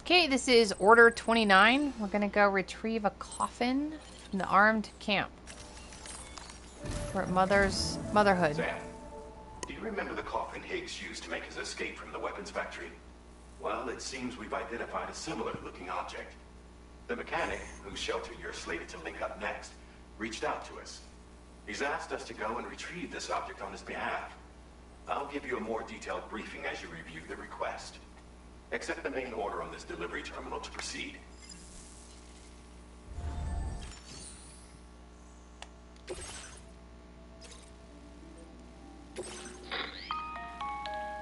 Okay, this is Order 29. We're gonna go retrieve a coffin from the armed camp. We're at Motherhood. Sam, do you remember the coffin Higgs used to make his escape from the weapons factory? Well, it seems we've identified a similar-looking object. The mechanic, whose shelter you're slated to link up next, reached out to us. He's asked us to go and retrieve this object on his behalf. I'll give you a more detailed briefing as you review the request. Accept the main order on this delivery terminal to proceed.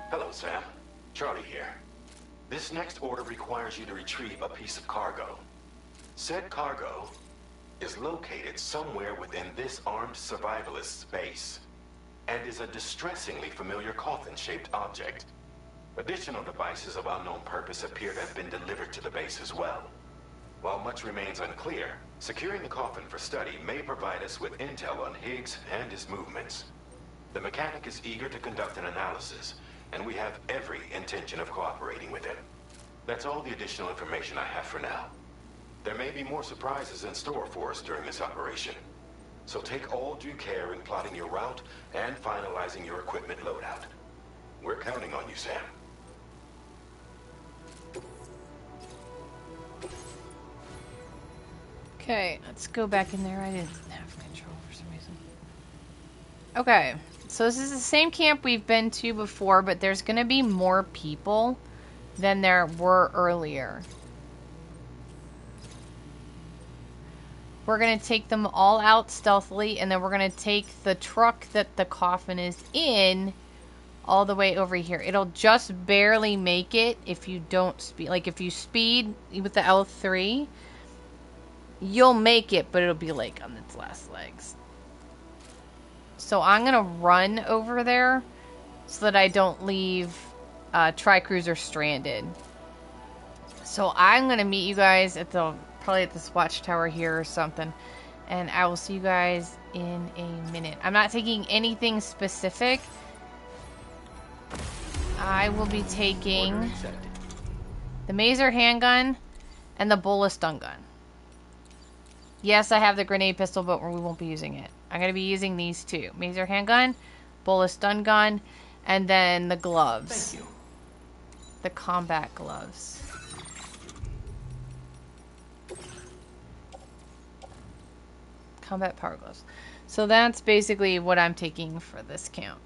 Hello, Sam. Charlie here. This next order requires you to retrieve a piece of cargo. Said cargo is located somewhere within this Armed Survivalist's base, and is a distressingly familiar coffin-shaped object. Additional devices of unknown purpose appear to have been delivered to the base as well. While much remains unclear, securing the coffin for study may provide us with intel on Higgs and his movements. The mechanic is eager to conduct an analysis, and we have every intention of cooperating with him. That's all the additional information I have for now. There may be more surprises in store for us during this operation, so take all due care in plotting your route and finalizing your equipment loadout. We're counting on you, Sam. Okay, let's go back in there. I didn't have control for some reason. Okay, so this is the same camp we've been to before, but there's going to be more people than there were earlier. We're going to take them all out stealthily, and then we're going to take the truck that the coffin is in all the way over here. It'll just barely make it if you don't speed. Like, if you speed with the L3, you'll make it, but it'll be, like, on its last legs. So I'm going to run over there so that I don't leave Tri-Cruiser stranded. So I'm going to meet you guys at the... probably at this watchtower here or something. And I will see you guys in a minute. I'm not taking anything specific. I will be taking the Maser handgun and the Bola stun gun. Yes, I have the grenade pistol, but we won't be using it. I'm going to be using these two. Maser handgun, Bola stun gun, and then the gloves. Thank you. The combat gloves. Combat power gloves. So that's basically what I'm taking for this camp.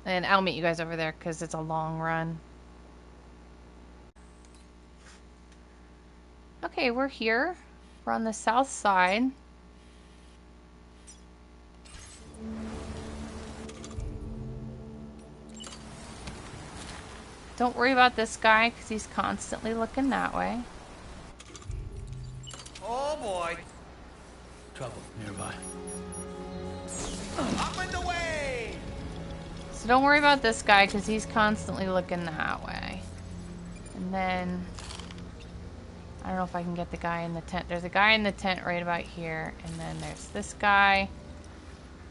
And I'll meet you guys over there because it's a long run. Okay, we're here. We're on the south side. Don't worry about this guy because he's constantly looking that way. Oh boy. Trouble nearby. Up and away! So don't worry about this guy because he's constantly looking that way. And then... I don't know if I can get the guy in the tent. There's a guy in the tent right about here. And then there's this guy.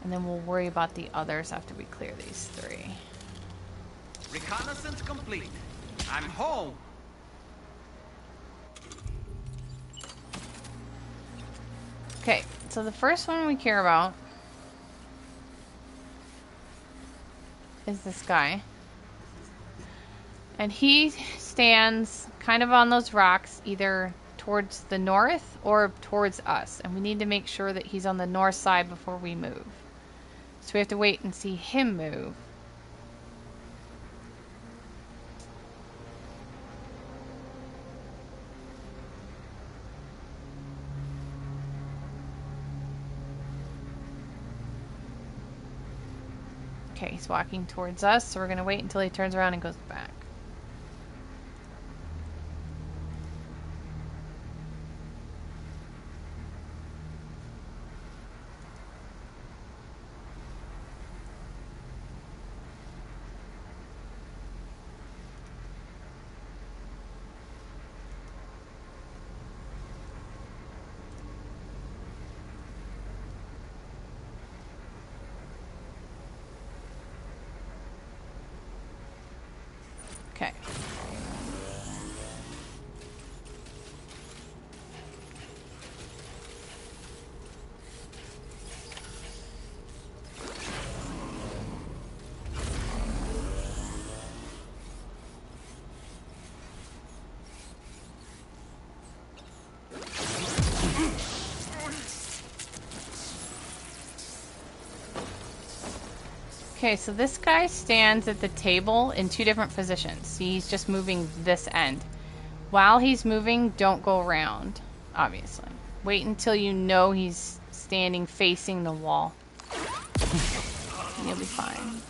And then we'll worry about the others after we clear these three. Reconnaissance complete. I'm home. Okay, so the first one we care about is this guy. And he stands kind of on those rocks, either towards the north or towards us. And we need to make sure that he's on the north side before we move. So we have to wait and see him move. Okay, he's walking towards us, so we're going to wait until he turns around and goes back. Okay. Okay, so this guy stands at the table in two different positions. See, he's just moving this end. While he's moving, don't go around, obviously. Wait until you know he's standing facing the wall. You'll be fine.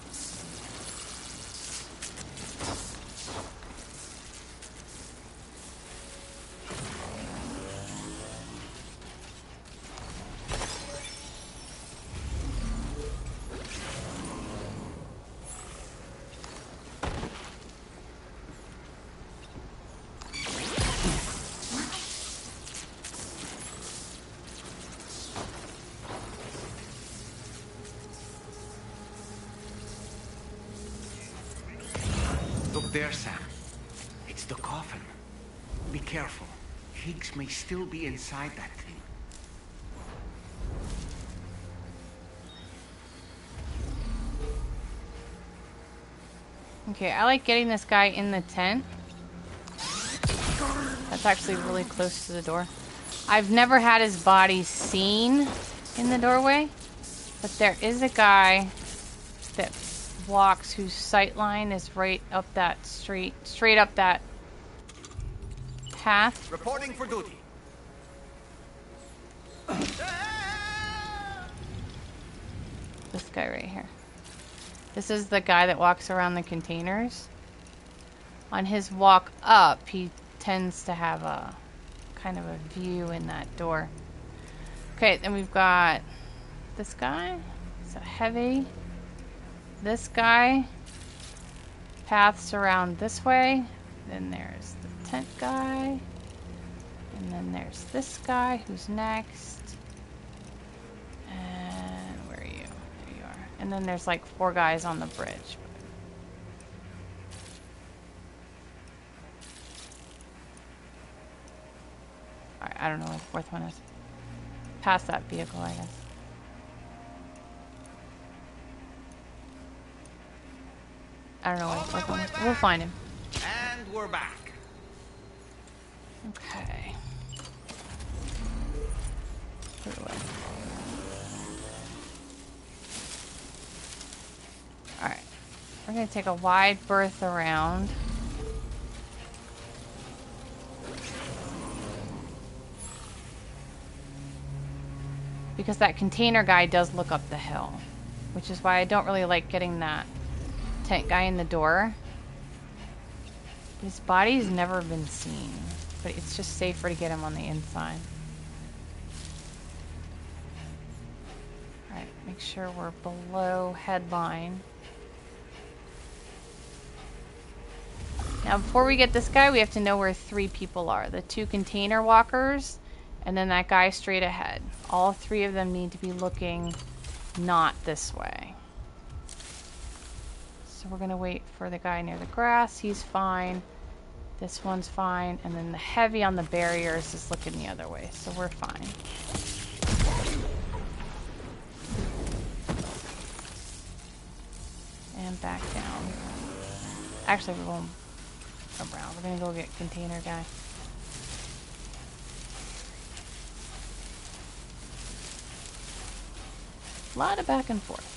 Look there, Sam. It's the coffin. Be careful. Higgs may still be inside that thing. Okay, I like getting this guy in the tent. That's actually really close to the door. I've never had his body seen in the doorway, but there is a guy that walks whose sight line is right up that street, straight up that path. Reporting for duty. This guy right here. This is the guy that walks around the containers. On his walk up, he tends to have a kind of a view in that door. Okay, then we've got this guy. It's a heavy. This guy. Paths around this way. Then there's the tent guy. And then there's this guy who's next. And where are you? There you are. And then there's like 4 guys on the bridge. Alright, I don't know where the 4th one is. Past that vehicle, I guess. I don't know where the 4th one is. We'll find him. And we're back. Okay. Put it away. Alright. We're going to take a wide berth around. Because that container guy does look up the hill. Which is why I don't really like getting that tent guy in the door. His body's never been seen. But it's just safer to get him on the inside. Alright, make sure we're below headline. Now before we get this guy, we have to know where 3 people are. The 2 container walkers, and then that guy straight ahead. All 3 of them need to be looking not this way. So we're gonna wait for the guy near the grass. He's fine. This one's fine. And then the heavy on the barriers is looking the other way. So we're fine. And back down. Actually, we're going around. We're gonna go get container guy. A lot of back and forth.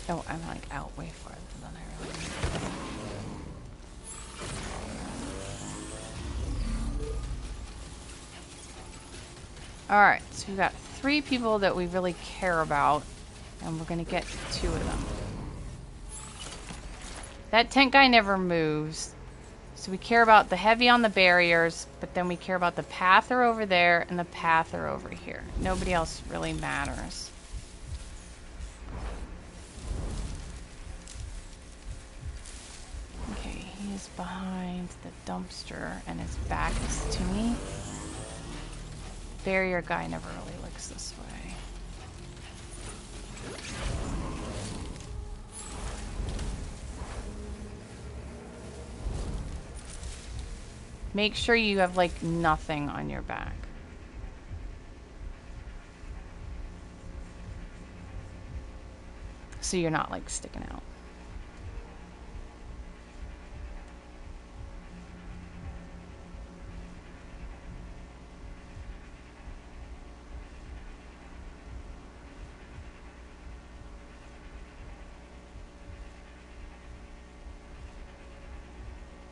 Oh, I'm like out way farther than I really need. Alright, so we've got 3 people that we really care about, and we're gonna get 2 of them. That tent guy never moves. So we care about the heavy on the barriers, but then we care about the pather over there and the pather over here. Nobody else really matters. Okay, he is behind the dumpster and his back is to me. Barrier guy never really looks this way. Make sure you have like nothing on your back. So you're not like sticking out.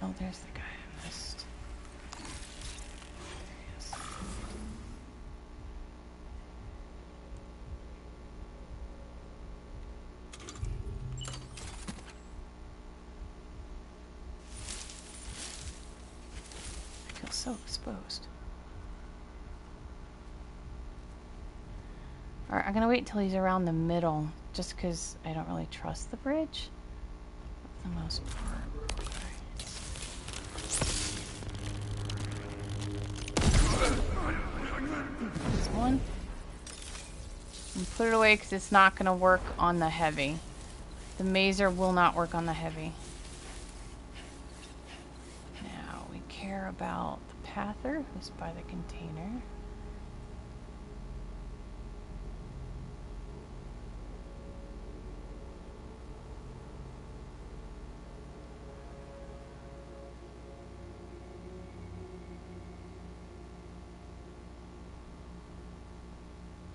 Oh, there's the guy I missed. Yes. I feel so exposed. Alright, I'm gonna wait until he's around the middle, just because I don't really trust the bridge for the most part. This one. And put it away because it's not gonna work on the heavy. The mazer will not work on the heavy. Now we care about the pather, who's by the container.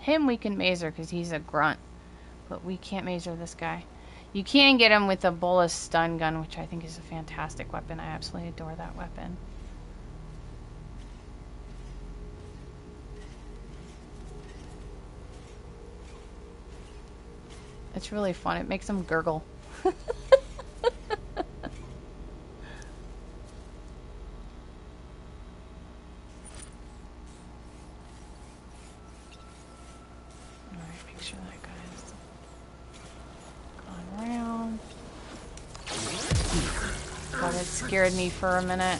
Him we can mazer because he's a grunt, but we can't mazer this guy. You can get him with a bolus stun gun, which I think is a fantastic weapon. I absolutely adore that weapon. It's really fun. It makes him gurgle. Scared me for a minute.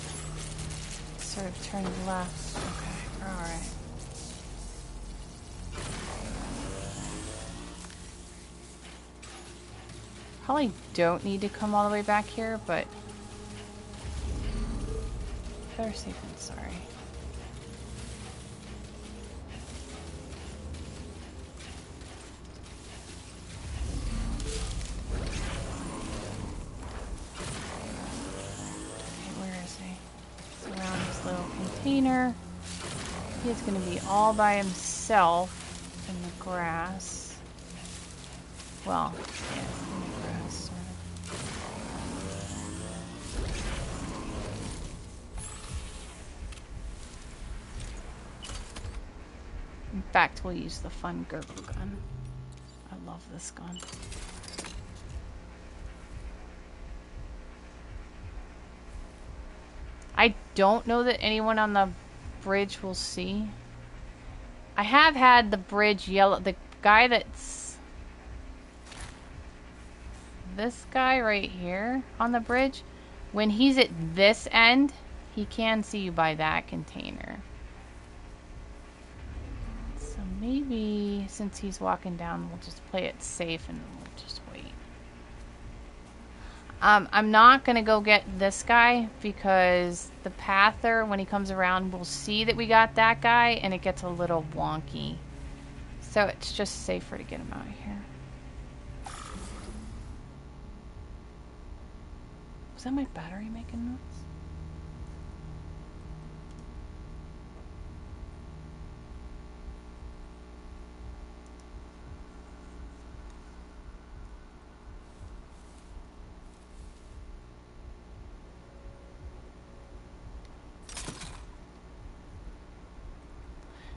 Sort of turned left. Okay, alright. Probably don't need to come all the way back here, but better safe than sorry. Container. He is going to be all by himself in the grass. Well, yeah, in the grass, sort of. In fact, we'll use the fun gurgle gun. I love this gun. I don't know that anyone on the bridge will see. I have had the bridge yellow. The guy that's... This guy right here on the bridge. When he's at this end, he can see you by that container. So maybe since he's walking down, we'll just play it safe and we'll just wait. I'm not going to go get this guy because the pather, when he comes around, will see that we got that guy and it gets a little wonky. So it's just safer to get him out of here. Was that my battery making noise?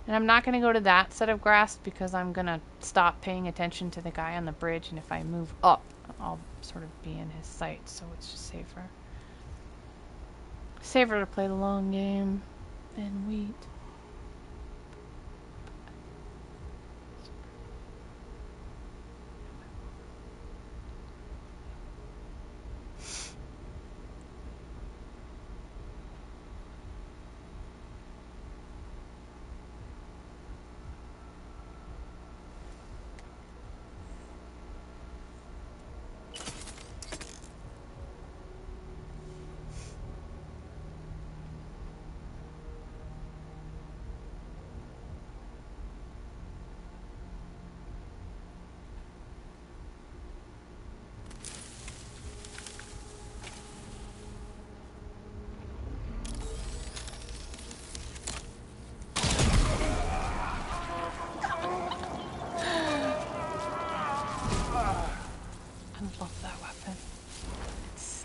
And I'm not going to go to that set of grass because I'm going to stop paying attention to the guy on the bridge. And if I move up, I'll sort of be in his sight. So it's just safer. Safer to play the long game than wheat.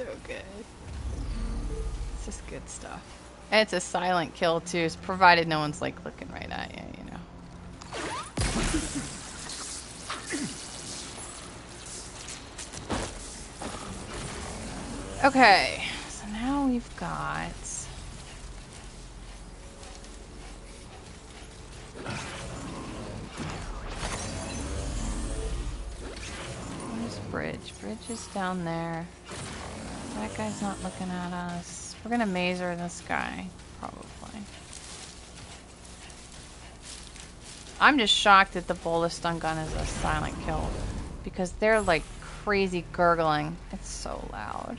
so good. This is good stuff. And it's a silent kill too, provided no one's like looking right at you, you know. Okay, so now we've got where's Bridge? Bridge is down there. That guy's not looking at us. We're gonna mazer this guy, probably. I'm just shocked that the bolus stun gun is a silent kill because they're like crazy gurgling. It's so loud.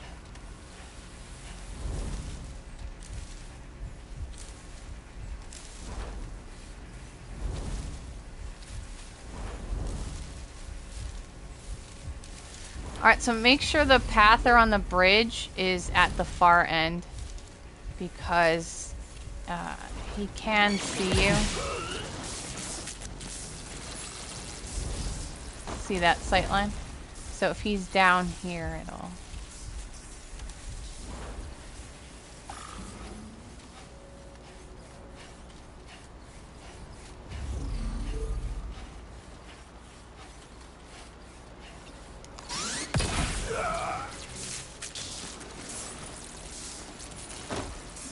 Alright, so make sure the pather on the bridge is at the far end because he can see you. See that sight line? So if he's down here, it'll...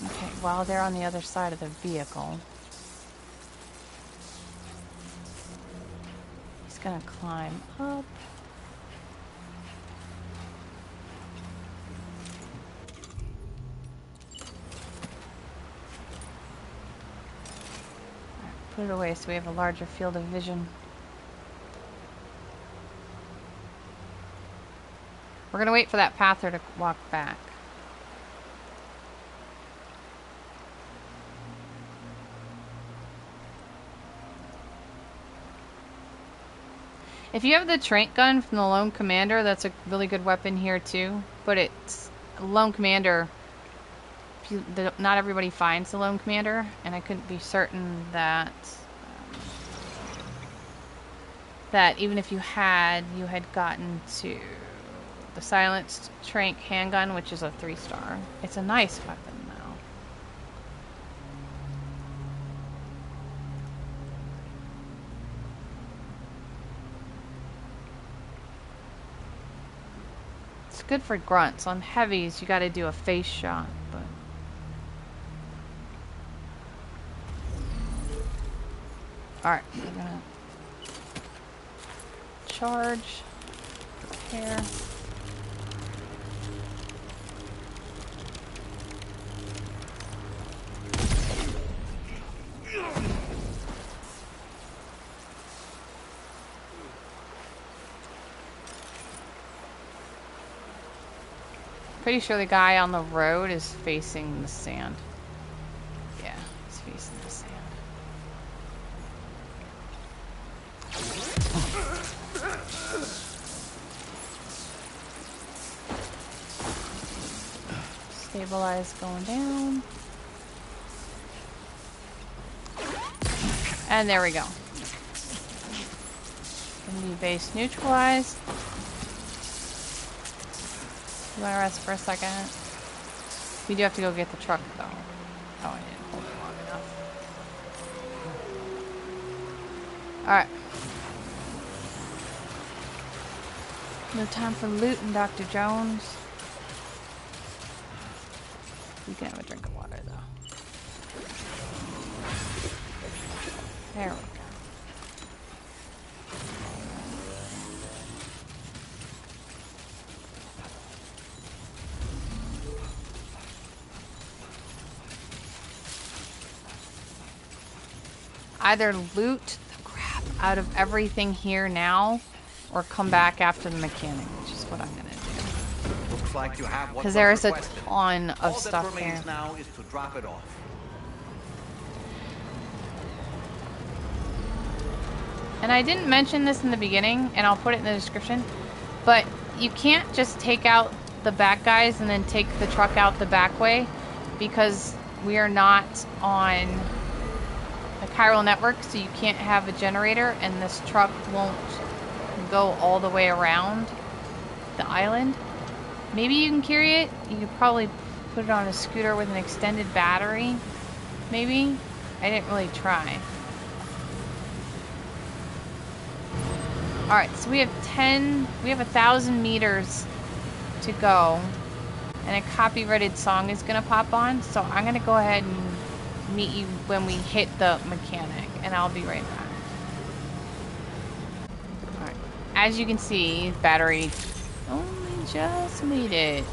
Okay, while they're on the other side of the vehicle, he's gonna climb up. Put it away so we have a larger field of vision. We're gonna wait for that pather to walk back. If you have the trank gun from the Lone Commander, that's a really good weapon here too. But it's Lone Commander. Not everybody finds the Lone Commander, and I couldn't be certain that that even if you had gotten to the silenced trank handgun, which is a 3-star. It's a nice weapon though. It's good for grunts. On heavies, you got to do a face shot, but. Alright, we're gonna charge, prepare. Pretty sure the guy on the road is facing the sand. Yeah, he's facing the sand. Stabilize going down. And there we go. Enemy base neutralized. You want to rest for a second? We do have to go get the truck though. Oh, I didn't hold it long enough. Alright. No time for looting, Dr. Jones. You can have a drink of water, though. There we go. Either loot the crap out of everything here now, or come back after the mechanic, which is what I'm gonna do. Looks like you have what because there is a requested. ton of All stuff that remains here. now is to drop it off. And I didn't mention this in the beginning, and I'll put it in the description, but you can't just take out the back guys and then take the truck out the back way, because we are not on a chiral network, so you can't have a generator, and this truck won't go all the way around the island. Maybe you can carry it. You could probably put it on a scooter with an extended battery. Maybe? I didn't really try. Alright, so we have 1,000 meters to go. And a copyrighted song is going to pop on. So I'm going to go ahead and meet you when we hit the mechanic. And I'll be right back. Alright. As you can see, battery only just made it.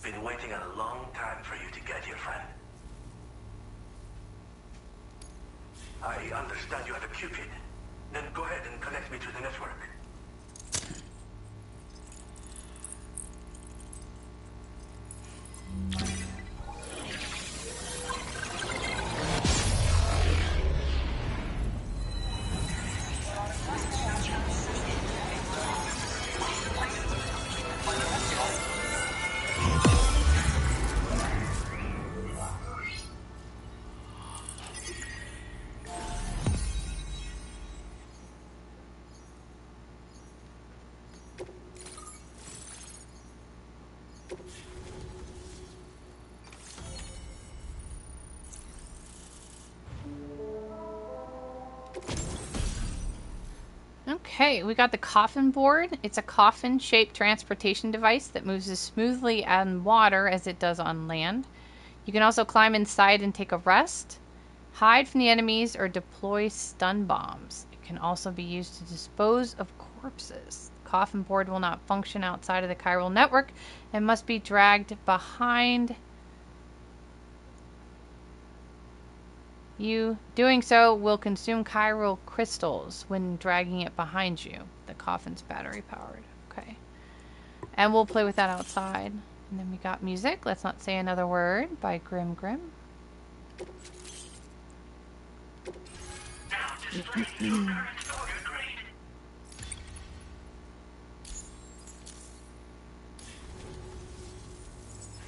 Been waiting a long time for you to get here, friend. I understand you have a Cupid. Then go ahead and connect me to the network. Okay, we got the coffin board. It's a coffin-shaped transportation device that moves as smoothly on water as it does on land. You can also climb inside and take a rest, hide from the enemies, or deploy stun bombs. It can also be used to dispose of corpses. The coffin board will not function outside of the chiral network and must be dragged behind you. Doing so will consume chiral crystals when dragging it behind you. The coffin's battery powered. Okay. And we'll play with that outside. And then we got music. Let's Not Say Another Word by Grim Grim.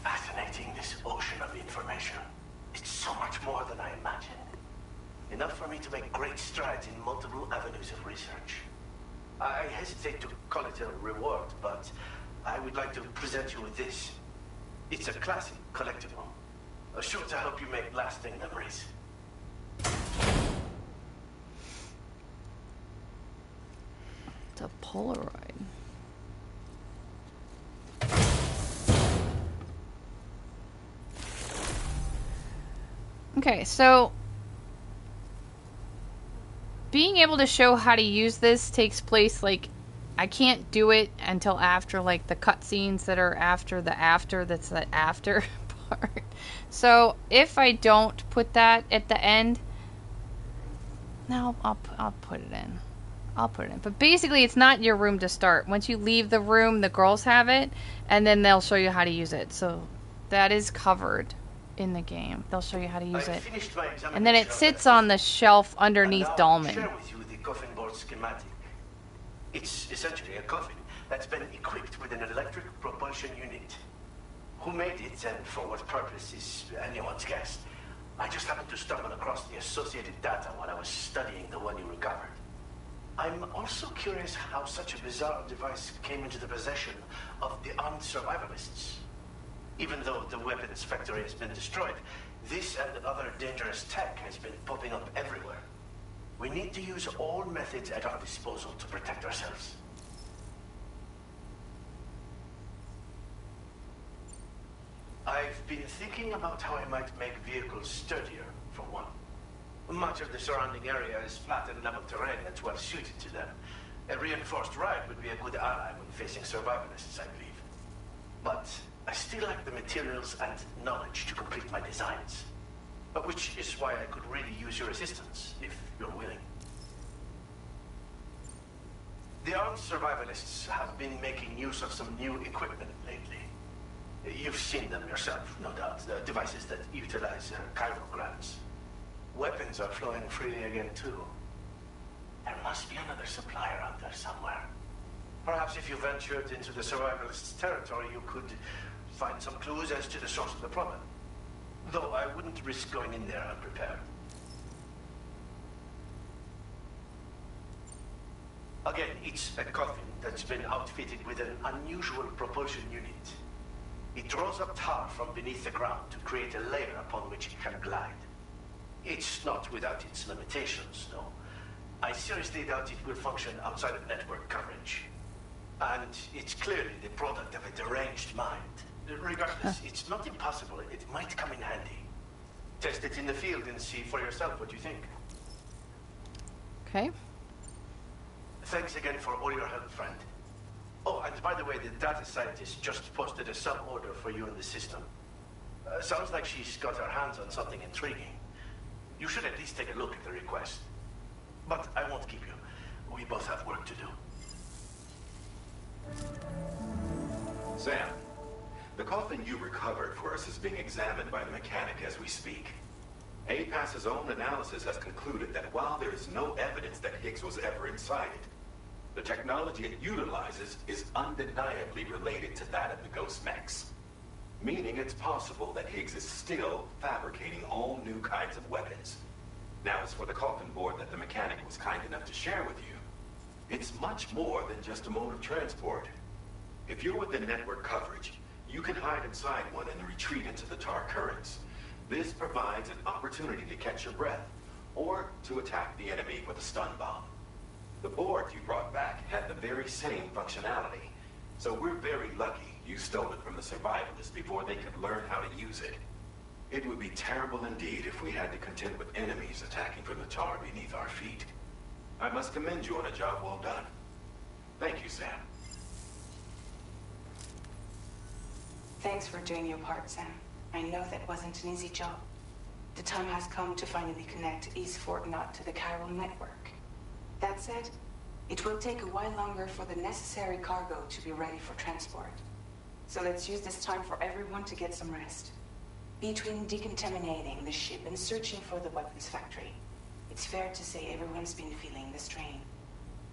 Fascinating, this ocean of information. It's so much more than I imagined. Enough for me to make great strides in multiple avenues of research. I hesitate to call it a reward, but I would like to present you with this. It's a classic collectible, sure to help you make lasting memories. It's a Polaroid. Okay, so being able to show how to use this takes place, like, I can't do it until after, like, the cutscenes that are after the after, that's the after part. So if I don't put that at the end, no, I'll put it in. I'll put it in. But basically, it's not your room to start. Once you leave the room, the girls have it, and then they'll show you how to use it. So that is covered in the game. They'll show you how to use it. And then it sits on the shelf underneath Dolman. I'll share with you the coffin board schematic. It's essentially a coffin that's been equipped with an electric propulsion unit. Who made it and for what purpose is anyone's guess. I just happened to stumble across the associated data while I was studying the one you recovered. I'm also curious how such a bizarre device came into the possession of the Armed Survivalists. Even though the weapons factory has been destroyed, this and other dangerous tech has been popping up everywhere. We need to use all methods at our disposal to protect ourselves. I've I've been thinking about how I might make vehicles sturdier, for one. Much of the surrounding area is flat and level terrain that's well suited to them. A reinforced ride would be a good ally when facing survivalists, I believe. But I still lack the materials and knowledge to complete my designs. Which is why I could really use your assistance, if you're willing. The Armed Survivalists have been making use of some new equipment lately. You've seen them yourself, no doubt. The devices that utilize chirograms. Weapons are flowing freely again, too. There must be another supplier out there somewhere. Perhaps if you ventured into the Survivalists' territory, you could find some clues as to the source of the problem. Though I wouldn't risk going in there unprepared. Again, it's a coffin that's been outfitted with an unusual propulsion unit. It draws up tar from beneath the ground to create a layer upon which it can glide. It's not without its limitations, though. I seriously doubt it will function outside of network coverage. And it's clearly the product of a deranged mind. Regardless, it's not impossible. It might come in handy. Test it in the field and see for yourself what you think. Okay. Thanks again for all your help, friend. Oh, and by the way, the data scientist just posted a sub-order for you in the system. Sounds like she's got her hands on something intriguing. You should at least take a look at the request. But I won't keep you. We both have work to do. Sam, the coffin you recovered for us is being examined by the mechanic as we speak. APAS's own analysis has concluded that while there is no evidence that Higgs was ever inside it, the technology it utilizes is undeniably related to that of the Ghost Mechs. Meaning it's possible that Higgs is still fabricating all new kinds of weapons. Now, as for the coffin board that the mechanic was kind enough to share with you, it's much more than just a mode of transport. If you're within network coverage, you can hide inside one and retreat into the tar currents. This provides an opportunity to catch your breath, or to attack the enemy with a stun bomb. The board you brought back had the very same functionality, so we're very lucky you stole it from the Survivalists before they could learn how to use it. It would be terrible indeed if we had to contend with enemies attacking from the tar beneath our feet. I must commend you on a job well done. Thank you, Sam. Thanks for doing your part, Sam. I know that wasn't an easy job. The time has come to finally connect East Fort Knot to the chiral network. That said, it will take a while longer for the necessary cargo to be ready for transport. So let's use this time for everyone to get some rest. Between decontaminating the ship and searching for the weapons factory, it's fair to say everyone's been feeling the strain.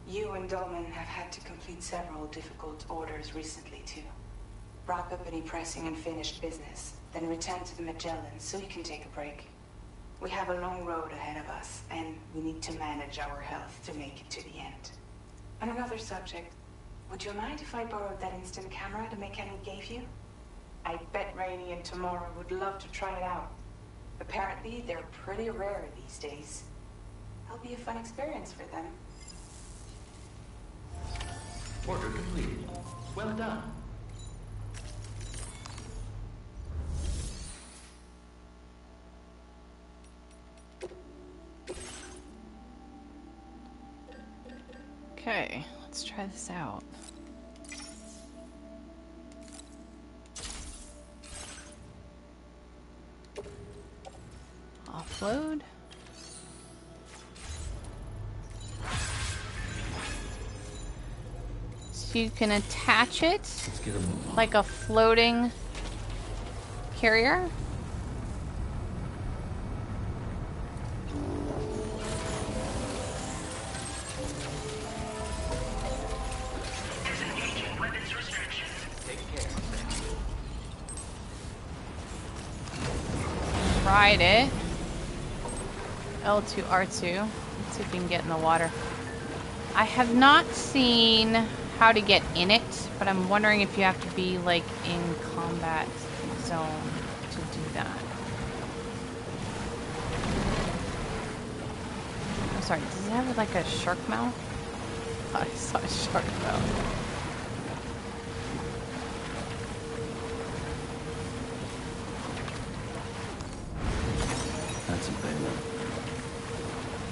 You and Dolman have had to complete several difficult orders recently, too. Wrap up any pressing and finished business, then return to the Magellan so you can take a break. We have a long road ahead of us, and we need to manage our health to make it to the end. On another subject, would you mind if I borrowed that instant camera the mechanic gave you? I bet Rainey and Tamara would love to try it out. Apparently, they're pretty rare these days. It'll be a fun experience for them. Order completed. Well done. Okay, let's try this out. Offload. So you can attach it like a floating carrier. Tried it. L2, R2. Let's see if we can get in the water. I have not seen how to get in it, but I'm wondering if you have to be like in combat zone to do that. I'm sorry, does it have like a shark mouth? I saw a shark mouth.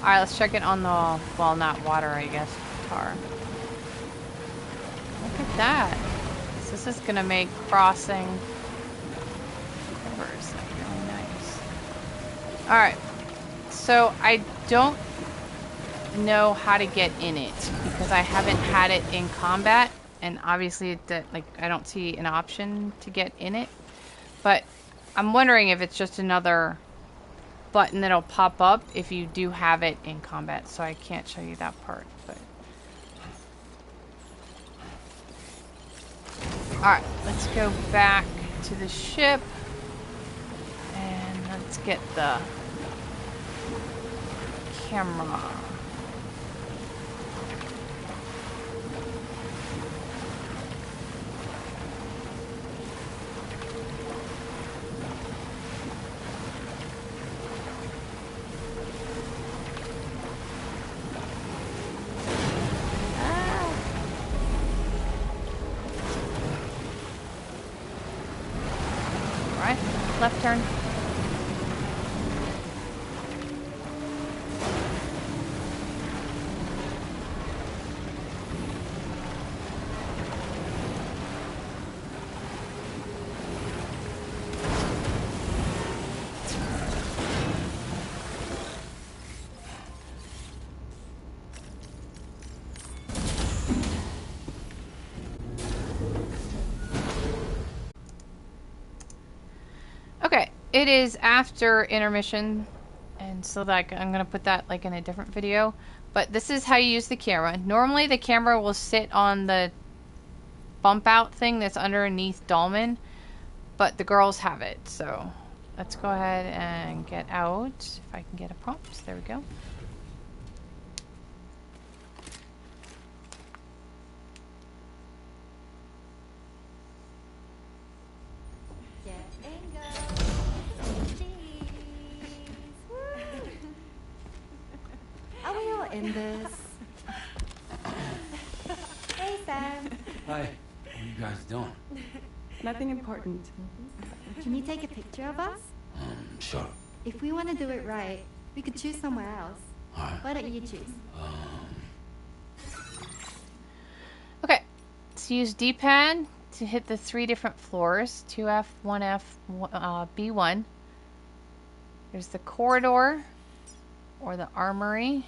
Alright, let's check it on the, well, not water, I guess, tar. Look at that. This is gonna make crossing rivers like really nice. Alright, so I don't know how to get in it because I haven't had it in combat, and obviously like I don't see an option to get in it, but I'm wondering if it's just another button that'll pop up if you do have it in combat, so I can't show you that part. But alright, let's go back to the ship and let's get the camera. Left turn. Okay, it is after intermission, and so like I'm gonna put that like in a different video, but this is how you use the camera. Normally the camera will sit on the bump out thing that's underneath Dolman, but the girls have it, so let's go ahead and get out. If I can get a prompt, there we go. Are we all in this? Hey, Sam. Hi. What are you guys doing? Nothing important. Can you take a picture of us? Sure. If we want to do it right, we could choose somewhere else. Alright. Why don't you choose? Okay, so use D-pad to hit the 3 different floors, 2F, 1F, B1. There's the corridor, or the armory,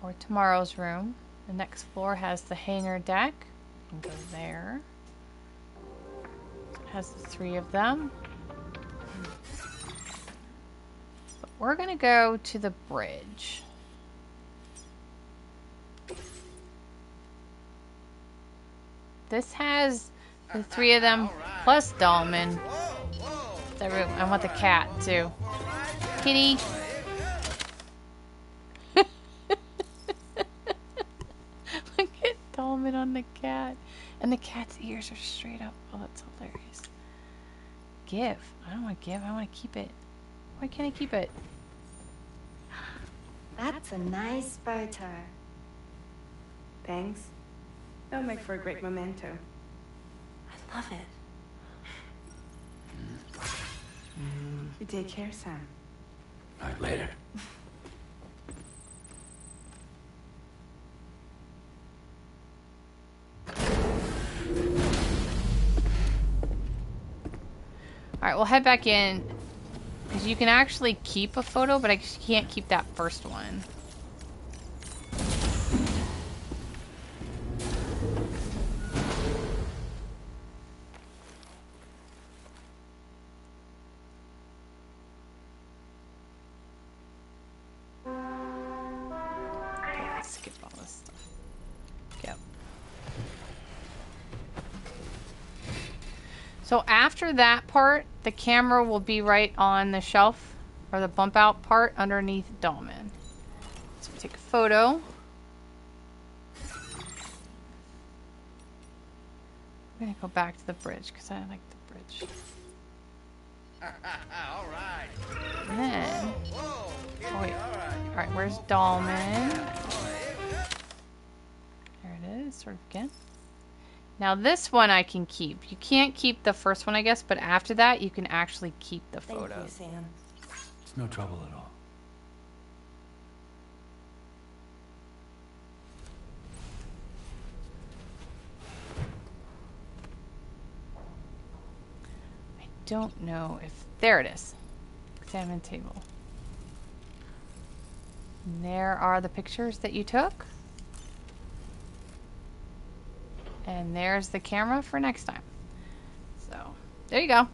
or tomorrow's room. The next floor has the hangar deck. You can go there. It has the 3 of them. But we're gonna go to the bridge. This has the 3 of them plus Dolman. I want the cat too. Kitty. Look at Dolman on the cat. And the cat's ears are straight up. Oh, that's hilarious. Give. I don't want to give. I want to keep it. Why can't I keep it? That's a nice photo. Thanks. That'll make for a great memento. I love it. You take care, Sam. Alright, later. Alright, we'll head back in. Because you can actually keep a photo, but I just can't keep that first one. Okay, let's skip all this stuff. Yep. So after that part, the camera will be right on the shelf, or the bump out part underneath Dolman. So we take a photo. I'm gonna go back to the bridge because I like the bridge. All right. And then, Whoa. oh wait, all right, where's Dolman? There it is, sort of again. Now this one I can keep. You can't keep the first one, I guess, but after that you can actually keep the photo. Thank you, Sam. It's no trouble at all. don't know if... There it is. Examine table. And there are the pictures that you took. And there's the camera for next time. So, there you go.